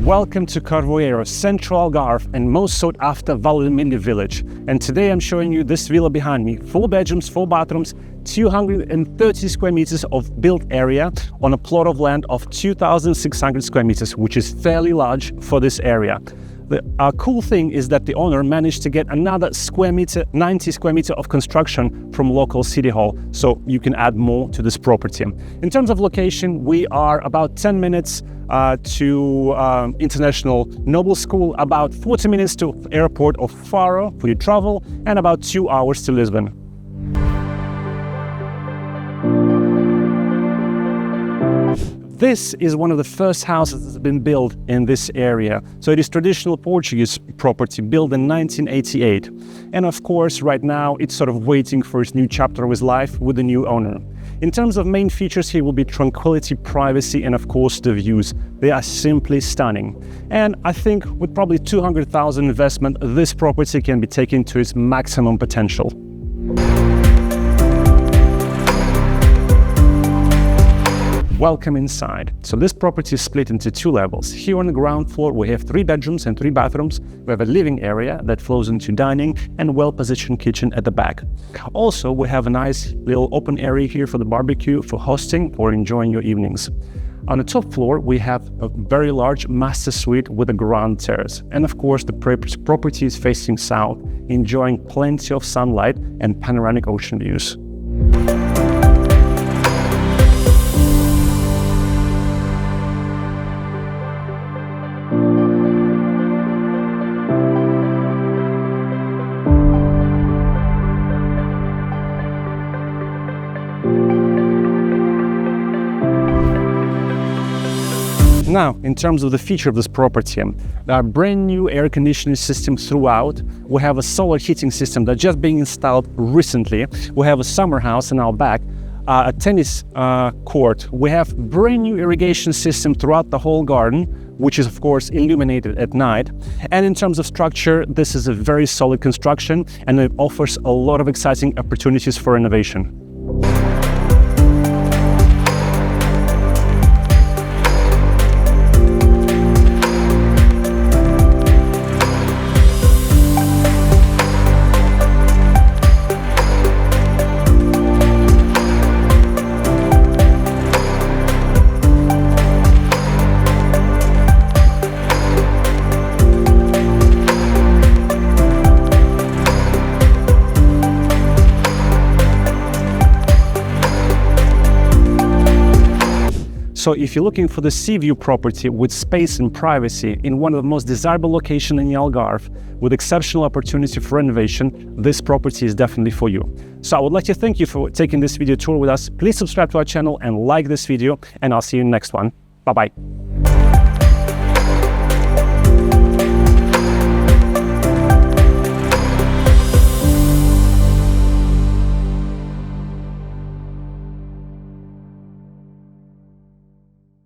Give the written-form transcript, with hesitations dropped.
Welcome to Carvoeiro, Central Algarve and most sought after Vale Milho village. And today I'm showing you this villa behind me. 4 bedrooms, 4 bathrooms, 230 square meters of built area on a plot of land of 2,600 square meters, which is fairly large for this area. The cool thing is that the owner managed to get another 90 square meter of construction from local city hall, so you can add more to this property. In terms of location, we are about 10 minutes to International Nobel School, about 40 minutes to airport of Faro for your travel, and about 2 hours to Lisbon. This is one of the first houses that's been built in this area. So it is traditional Portuguese property built in 1988. And of course, right now, it's sort of waiting for its new chapter of its life with the new owner. In terms of main features here will be tranquility, privacy, and of course the views. They are simply stunning. And I think with probably 200,000 investment, this property can be taken to its maximum potential. Welcome inside. So this property is split into 2 levels. Here on the ground floor we have 3 bedrooms and 3 bathrooms. We have a living area that flows into dining and well-positioned kitchen at the back. Also, we have a nice little open area here for the barbecue, for hosting or enjoying your evenings. On the top floor we have a very large master suite with a grand terrace. And of course the property is facing south, enjoying plenty of sunlight and panoramic ocean views. Now, in terms of the feature of this property, there are brand new air conditioning system throughout. We have a solar heating system that's just being installed recently. We have a summer house in our back, a tennis court. We have brand new irrigation system throughout the whole garden, which is of course illuminated at night. And in terms of structure, this is a very solid construction and it offers a lot of exciting opportunities for renovation. So if you're looking for the sea view property with space and privacy in one of the most desirable locations in the Algarve with exceptional opportunity for renovation, this property is definitely for you. So I would like to thank you for taking this video tour with us. Please subscribe to our channel and like this video, and I'll see you in the next one. Bye-bye.